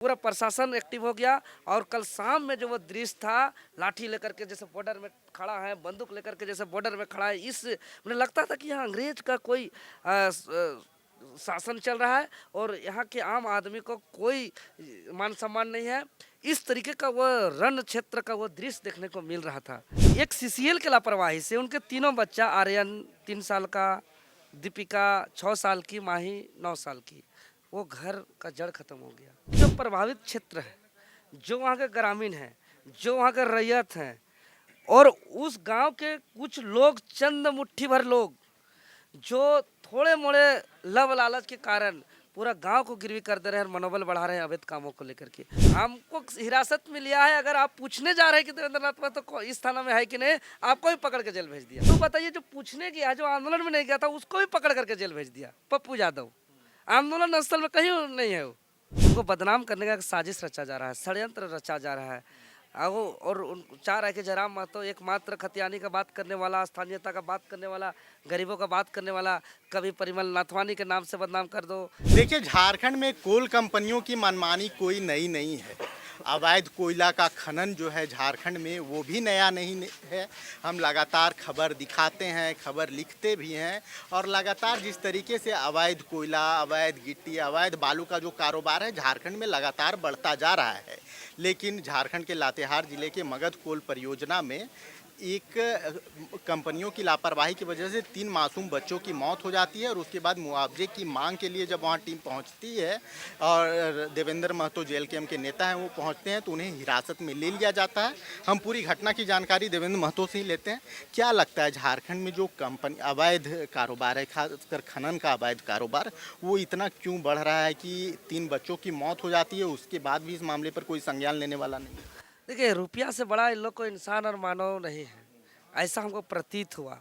पूरा प्रशासन एक्टिव हो गया। और कल शाम में जो वो दृश्य था, लाठी लेकर के जैसे बॉर्डर में खड़ा है, बंदूक लेकर के जैसे बॉर्डर में खड़ा है, इस मुझे लगता था कि यहाँ अंग्रेज का कोई शासन चल रहा है और यहाँ के आम आदमी को कोई मान सम्मान नहीं है। इस तरीके का वो रण क्षेत्र का वो दृश्य देखने को मिल रहा था। एक सीसीएल के लापरवाही से उनके तीनों बच्चा, आर्यन 3 साल का, दीपिका 6 साल की, माही 9 साल की, वो घर का जड़ खत्म हो गया। जो प्रभावित क्षेत्र है, जो वहाँ के ग्रामीण हैं, जो वहाँ के रैयत हैं और उस गांव के कुछ लोग, चंद मुट्ठी भर लोग जो थोड़े मोड़े लव लालच के कारण पूरा गांव को गिरवी कर दे रहे हैं और मनोबल बढ़ा रहे हैं अवैध कामों को लेकर के। हमको हिरासत में लिया है। अगर आप पूछने जा रहे हैं कि देवेंद्र नाथ महतो तो इस थाना में है कि नहीं, आपको भी पकड़ के जेल भेज दिया। तो बताइए, जो पूछने गया, जो आंदोलन में नहीं गया था, उसको भी पकड़ करके जेल भेज दिया। पप्पू यादव आंदोलन स्थल में कहीं नहीं है। वो उनको बदनाम करने का साजिश रचा जा रहा है, षड्यंत्र रचा जा रहा है। और चाह रहा है कि जयराम महतो एकमात्र खतियानी का बात करने वाला, स्थानीयता का बात करने वाला, गरीबों का बात करने वाला, कभी परिमल नाथवानी के नाम से बदनाम कर दो। देखिए, झारखंड में कोल कंपनियों की मनमानी कोई नई नहीं है। अवैध कोयला का खनन जो है झारखंड में, वो भी नया नहीं है। हम लगातार खबर दिखाते हैं, खबर लिखते भी हैं और लगातार जिस तरीके से अवैध कोयला, अवैध गिट्टी, अवैध बालू का जो कारोबार है झारखंड में लगातार बढ़ता जा रहा है। लेकिन झारखंड के लातेहार जिले के मगध कोल परियोजना में एक कंपनियों की लापरवाही की वजह से 3 मासूम बच्चों की मौत हो जाती है और उसके बाद मुआवजे की मांग के लिए जब वहां टीम पहुंचती है और देवेंद्र महतो जेल के के नेता हैं, वो पहुंचते हैं तो उन्हें हिरासत में ले लिया जाता है। हम पूरी घटना की जानकारी देवेंद्र महतो से ही लेते हैं। क्या लगता है, झारखंड में जो कंपनी अवैध कारोबार है, खासकर खनन का अवैध कारोबार, वो इतना क्यों बढ़ रहा है कि 3 बच्चों की मौत हो जाती है, उसके बाद भी इस मामले पर कोई संज्ञान लेने वाला नहीं? देखिए, रुपया से बड़ा इन लोग को इंसान और मानव नहीं है, ऐसा हमको प्रतीत हुआ।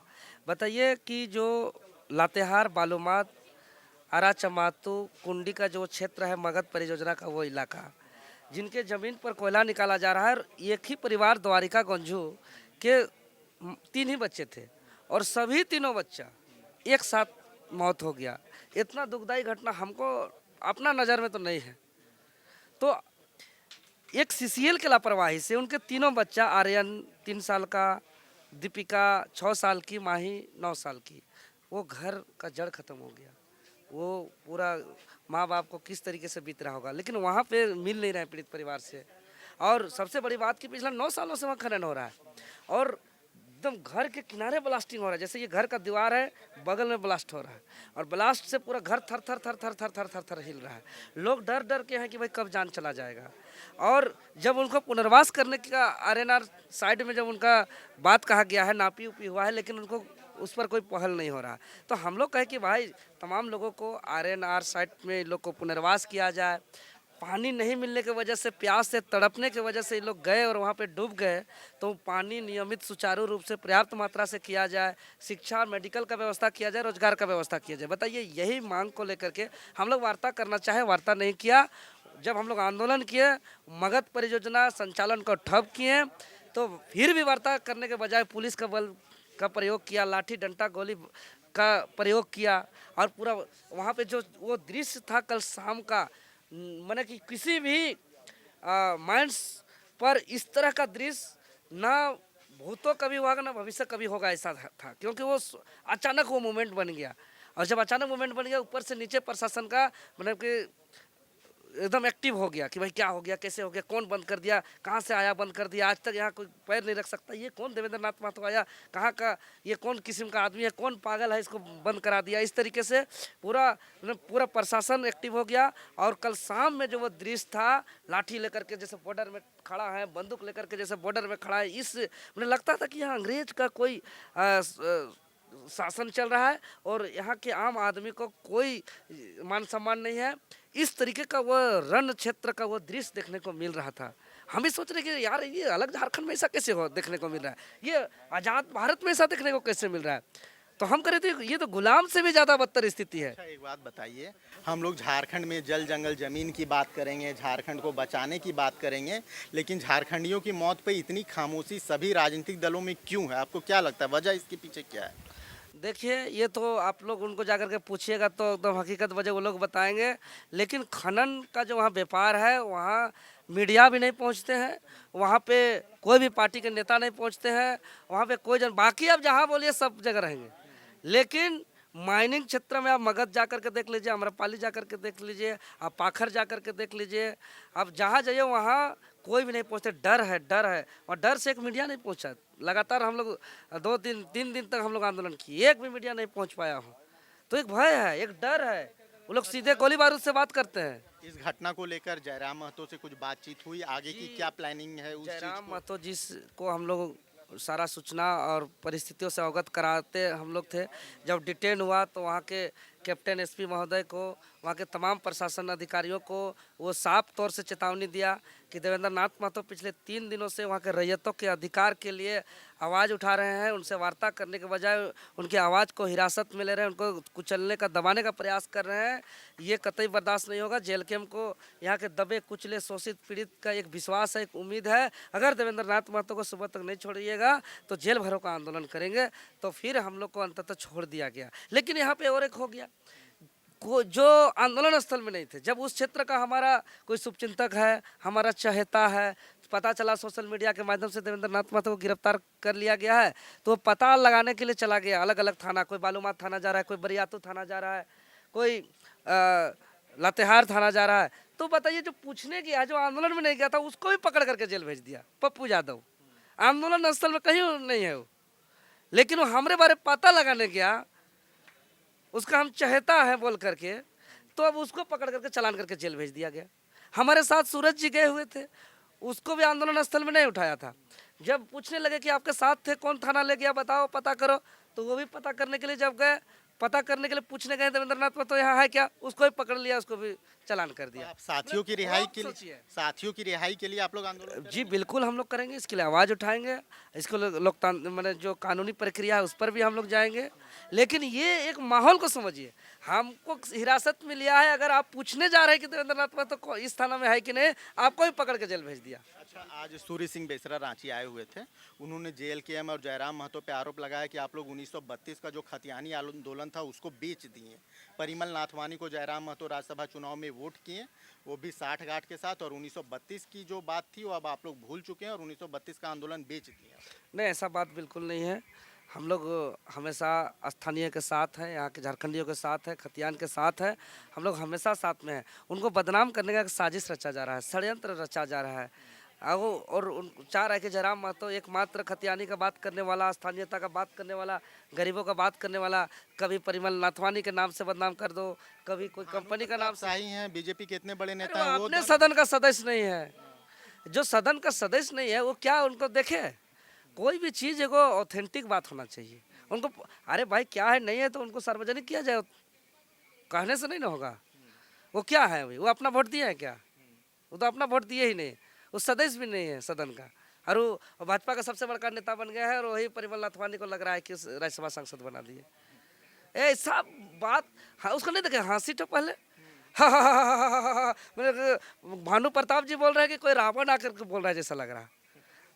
बताइए कि जो लातेहार, बालूमाथ, आरा चमातू, कुंडी का जो क्षेत्र है मगध परियोजना का, वो इलाका जिनके ज़मीन पर कोयला निकाला जा रहा है, और एक ही परिवार द्वारिका गंजू के 3 ही बच्चे थे और सभी तीनों बच्चा एक साथ मौत हो गया। इतना दुखदाई घटना हमको अपना नज़र में तो नहीं है। तो एक सीसीएल के लापरवाही से उनके तीनों बच्चा, आर्यन 3 साल का, दीपिका 6 साल की, माही 9 साल की, वो घर का जड़ खत्म हो गया। वो पूरा माँ बाप को किस तरीके से बीत रहा होगा, लेकिन वहाँ पे मिल नहीं रहे पीड़ित परिवार से। और सबसे बड़ी बात कि पिछला 9 सालों से वहाँ खनन हो रहा है और एकदम घर के किनारे ब्लास्टिंग हो रहा है। जैसे ये घर का दीवार है, बगल में ब्लास्ट हो रहा है और ब्लास्ट से पूरा घर थर थर थर थर थर थर थर थर हिल रहा है। लोग डर डर के हैं कि भाई कब जान चला जाएगा। और जब उनको पुनर्वास करने का आरएनआर साइड में जब उनका बात कहा गया है, नापी उपी हुआ है, लेकिन उनको उस पर कोई पहल नहीं हो रहा। तो हम लोग कहें कि भाई तमाम लोगों को आरएनआर साइट में लोग को पुनर्वास किया जाए। पानी नहीं मिलने की वजह से, प्यास से तड़पने की वजह से ये लोग गए और वहाँ पे डूब गए, तो पानी नियमित सुचारू रूप से पर्याप्त मात्रा से किया जाए। शिक्षा, मेडिकल का व्यवस्था किया जाए, रोजगार का व्यवस्था किया जाए। बताइए, यही मांग को लेकर के हम लोग वार्ता करना चाहे, वार्ता नहीं किया। जब हम लोग आंदोलन किए, मगध परियोजना संचालन को ठप किए, तो फिर भी वार्ता करने के बजाय पुलिस का बल का प्रयोग किया, लाठी डंडा गोली का प्रयोग किया। और पूरा वहाँ पे जो वो दृश्य था कल शाम का, मैंने कि किसी भी माइंड्स पर इस तरह का दृश्य ना भूतों कभी हुआ ना भविष्य कभी होगा, ऐसा था। क्योंकि वो अचानक वो मूवमेंट बन गया और जब अचानक मूवमेंट बन गया, ऊपर से नीचे प्रशासन का मतलब कि एकदम एक्टिव हो गया कि भाई क्या हो गया, कैसे हो गया, कौन बंद कर दिया, कहाँ से आया, बंद कर दिया, आज तक यहाँ कोई पैर नहीं रख सकता, ये कौन देवेंद्र नाथ महतो आया, कहाँ का, ये कौन किस्म का आदमी है, कौन पागल है, इसको बंद करा दिया। इस तरीके से पूरा प्रशासन एक्टिव हो गया। और कल शाम में जो वो दृश्य था, लाठी लेकर के जैसे बॉर्डर में खड़ा है, बंदूक लेकर के जैसे बॉर्डर में खड़ा है, इस मुझे लगता था कि यहाँ अंग्रेज का कोई शासन चल रहा है और यहाँ के आम आदमी को कोई मान सम्मान नहीं है। इस तरीके का वो रण क्षेत्र का वो दृश्य देखने को मिल रहा था। हम भी सोच रहे कि यार ये अलग झारखंड में ऐसा कैसे हो देखने को मिल रहा है, ये आज़ाद भारत में ऐसा देखने को कैसे मिल रहा है। तो हम कह रहे थे ये तो गुलाम से भी ज़्यादा बदतर स्थिति है। अच्छा, एक बात बताइए, हम लोग झारखंड में जल जंगल जमीन की बात करेंगे, झारखंड को बचाने की बात करेंगे, लेकिन झारखंडियों की मौत पे इतनी खामोशी सभी राजनीतिक दलों में क्यों है? आपको क्या लगता है, वजह इसके पीछे क्या है? देखिए ये तो आप लोग उनको जाकर के पूछिएगा तो एकदम हकीकत वजह वो लोग बताएंगे। लेकिन खनन का जो वहाँ व्यापार है वहाँ मीडिया भी नहीं पहुँचते हैं, वहाँ पे कोई भी पार्टी के नेता नहीं पहुँचते हैं, वहाँ पे कोई जन बाकी आप जहाँ बोलिए सब जगह रहेंगे। लेकिन माइनिंग क्षेत्र में आप मगध जा कर के देख लीजिए, अम्रपाली जा कर के देख लीजिए, आप पाखर जा कर के देख लीजिए, आप जहाँ जाइए वहाँ कोई भी नहीं पहुँचते। डर है, डर है, और डर से एक मीडिया नहीं पहुँचा। लगातार हम लोग 2 दिन 3 दिन तक हम लोग आंदोलन किए, एक भी मीडिया नहीं पहुँच पाया हूँ। तो एक भय है, एक डर है, वो लोग सीधे गोली बारूद से बात करते हैं। इस घटना को लेकर जयराम महतो से कुछ बातचीत हुई, आगे की क्या प्लानिंग है उस चीज जयराम को? महतो जी को हम लोग सारा सूचना और परिस्थितियों से अवगत कराते हम लोग थे। जब डिटेन हुआ तो वहाँ के कैप्टन एसपी महोदय को, वहाँ के तमाम प्रशासन अधिकारियों को वो साफ तौर से चेतावनी दिया कि देवेंद्र नाथ महतो पिछले 3 दिनों से वहाँ के रैयतों के अधिकार के लिए आवाज़ उठा रहे हैं। उनसे वार्ता करने के बजाय उनकी आवाज़ को हिरासत में ले रहे हैं, उनको कुचलने का, दबाने का प्रयास कर रहे हैं। ये कतई बर्दाश्त नहीं होगा। जेल कैम्प को यहाँ के दबे कुचले शोषित पीड़ित का एक विश्वास है, एक उम्मीद है, अगर देवेंद्र नाथ महतो को सुबह तक नहीं छोड़िएगा तो जेल भरों का आंदोलन करेंगे। तो फिर हम लोग को अंततः छोड़ दिया गया। लेकिन यहाँ पे और एक हो गया, जो आंदोलन स्थल में नहीं थे, जब उस क्षेत्र का हमारा कोई शुभचिंतक है, हमारा चहेता है, पता चला सोशल मीडिया के माध्यम से देवेंद्र नाथ महतो को गिरफ्तार कर लिया गया है, तो वो पता लगाने के लिए चला गया अलग अलग थाना। कोई बालूमाथ थाना जा रहा है, कोई बरियातू थाना जा रहा है, कोई लातेहार थाना जा रहा है। तो बताइए, जो पूछने गया, जो आंदोलन में नहीं गया था, उसको भी पकड़ करके जेल भेज दिया। पप्पू यादव आंदोलन स्थल में कहीं नहीं है वो, लेकिन वो हमारे बारे में पता लगाने गया, उसका हम चहेता है बोल करके, तो अब उसको पकड़ करके चालान करके जेल भेज दिया गया। हमारे साथ सूरज जी गए हुए थे, उसको भी आंदोलन स्थल में नहीं उठाया था। जब पूछने लगे कि आपके साथ थे, कौन थाना ले गया, बताओ, पता करो, तो वो भी पता करने के लिए जब गए, पता करने के लिए पूछने गए देवेंद्र नाथ महतो यहाँ है क्या, उसको भी पकड़ लिया, उसको भी चालान कर दिया। आप साथियों की रिहाई के लिए, सोचिए। साथियों की रिहाई के लिए आप लोग आंदोलन जी बिल्कुल हम लोग करेंगे, इसके लिए आवाज़ उठाएंगे, इसको लोकतांत्रिक मैंने जो कानूनी प्रक्रिया है उस पर भी हम लोग जाएंगे। लेकिन ये एक माहौल को समझिए, हमको हिरासत में लिया है, अगर आप पूछने जा रहे हैं कि देवेंद्र नाथ महतो इस थाना में है कि नहीं, आपको भी पकड़ के जेल भेज दिया। अच्छा, आज सूर्य सिंह बेसरा रांची आए हुए थे, उन्होंने जेएलकेएम और जयराम महतो पे आरोप लगाया कि आप लोग 1932 का जो खतियानी आंदोलन था उसको बेच दिए। परिमल नाथवानी को जयराम महतो राज्यसभा चुनाव में वोट किए, वो भी 60 गांठ के साथ, और 1932 की जो बात थी वो अब आप लोग भूल चुके हैं और 1932 का आंदोलन बेच दिया। नहीं, ऐसा बात बिल्कुल नहीं है। हम लोग हमेशा स्थानीय के साथ हैं, यहाँ के झारखंडियों के साथ है, खतियान के साथ है, हम लोग हमेशा साथ में हैं। उनको बदनाम करने का एक साजिश रचा जा रहा है, षड्यंत्र रचा जा रहा है। और उन चाह रहा है कि जयराम महतो एकमात्र खतियानी का बात करने वाला, स्थानीयता का बात करने वाला, गरीबों का बात करने वाला, कभी परिमल नाथवानी के नाम से बदनाम कर दो, कभी कोई कंपनी का नाम से। सही हैं, बीजेपी के इतने बड़े अरे नेता हैं, वो वो अपने सदन का सदस्य नहीं है। जो सदन का सदस्य नहीं है वो क्या उनको देखे? कोई भी चीज़ एगो ऑथेंटिक बात होना चाहिए उनको। अरे भाई क्या है, नहीं है तो उनको सार्वजनिक किया जाए, कहने से नहीं ना होगा। वो क्या है भाई, वो अपना वोट दिया है क्या? वो तो अपना वोट दिए ही नहीं, वो सदस्य भी नहीं है सदन का, और वो भाजपा का सबसे बड़का नेता बन गया है, और वही परिमल नाथवानी को लग रहा है कि राज्यसभा सांसद बना दिए। ऐसा बात, हाँ उसको नहीं देखे, हंसी तो पहले मैंने भानु प्रताप जी बोल रहे हैं कि कोई रावण आकर के बोल रहा है जैसा लग रहा।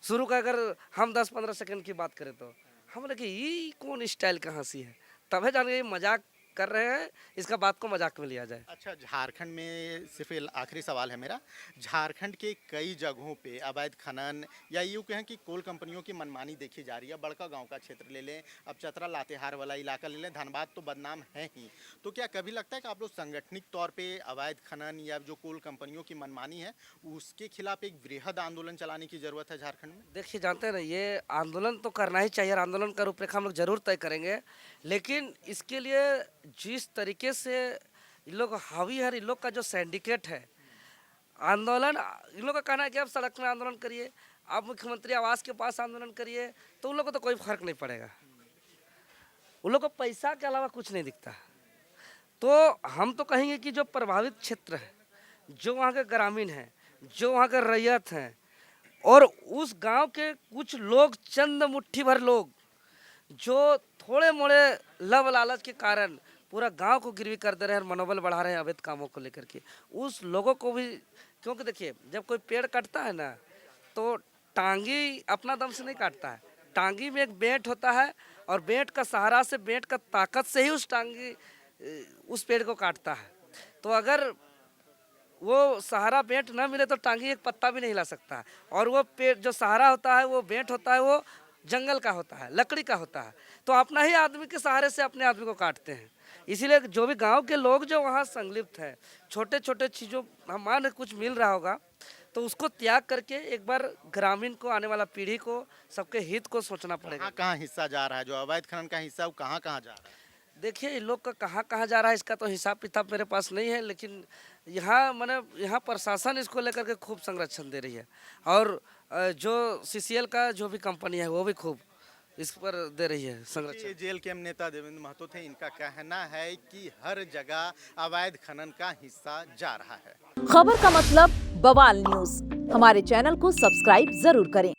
शुरू का अगर हम 10-15 सेकंड की बात करें तो हम बोले कि ये कौन स्टाइल का हंसी है, तब है जान गए मजाक कर रहे हैं, इसका बात को मजाक में लिया जाए। अच्छा, झारखंड में सिर्फ आखिरी सवाल है मेरा, झारखंड के कई जगहों पे अवैध खनन या यूँ कहें कि कोल कंपनियों की मनमानी देखी जा रही है। बड़का गांव का क्षेत्र ले लें, अब चतरा लातेहार वाला इलाका ले लें, धनबाद तो बदनाम है ही। तो क्या कभी लगता है कि आप लोग संगठनिक तौर पे अवैध खनन या जो कोल कंपनियों की मनमानी है उसके खिलाफ एक वृहद आंदोलन चलाने की ज़रूरत है झारखंड में? देखिए, जानते हैं ना, ये आंदोलन तो करना ही चाहिए, और आंदोलन का रूपरेखा हम लोग जरूर तय करेंगे। लेकिन इसके लिए जिस तरीके से इन लोग हावी है, इन लोग का जो सिंडिकेट है, आंदोलन, इन लोग का कहना है कि आप सड़क में आंदोलन करिए, आप मुख्यमंत्री आवास के पास आंदोलन करिए, तो उन लोग को तो कोई फर्क नहीं पड़ेगा। उन लोग को पैसा के अलावा कुछ नहीं दिखता। तो हम तो कहेंगे कि जो प्रभावित क्षेत्र है, जो वहाँ के ग्रामीण हैं, जो वहाँ के रैयत हैं, और उस गांव के कुछ लोग, चंद मुट्ठी भर लोग, जो थोड़े मोड़े लब लालच के कारण पूरा गांव को गिरवी कर दे रहे हैं, मनोबल बढ़ा रहे हैं अवैध कामों को लेकर के, उस लोगों को भी, क्योंकि देखिए जब कोई पेड़ कटता है ना, तो टांगी अपना दम से नहीं काटता है, टांगी में एक बेंट होता है, और बेंट का सहारा से, बेंट का ताकत से ही उस टांगी उस पेड़ को काटता है। तो अगर वो सहारा बेंट ना मिले तो टांगी एक पत्ता भी नहीं हिला सकता है। और वो पेड़ जो सहारा होता है, वो बेंट होता है, वो जंगल का होता है, लकड़ी का होता है। तो अपना ही आदमी के सहारे से अपने आदमी को काटते हैं। इसीलिए जो भी गांव के लोग जो वहाँ संलिप्त है, छोटे छोटे चीज़ों हम मान कुछ मिल रहा होगा तो उसको त्याग करके एक बार ग्रामीण को, आने वाला पीढ़ी को, सबके हित को सोचना पड़ेगा। कहाँ कहाँ हिस्सा जा रहा है, जो अवैध खनन का हिस्सा, वो कहाँ कहाँ जा रहा है? देखिए, इन लोग का कहाँ कहाँ जा रहा है इसका तो हिसाब किताब मेरे पास नहीं है, लेकिन यहाँ मैंने यहाँ प्रशासन इसको लेकर के खूब संरक्षण दे रही है। और जो सीसीएल का जो भी कंपनी है वो भी खूब इस पर दे रही है संरक्षण। ये जेल के हम नेता देवेंद्र महतो थे, इनका कहना है कि हर जगह अवैध खनन का हिस्सा जा रहा है। खबर का मतलब बवाल न्यूज। हमारे चैनल को सब्सक्राइब जरूर करें।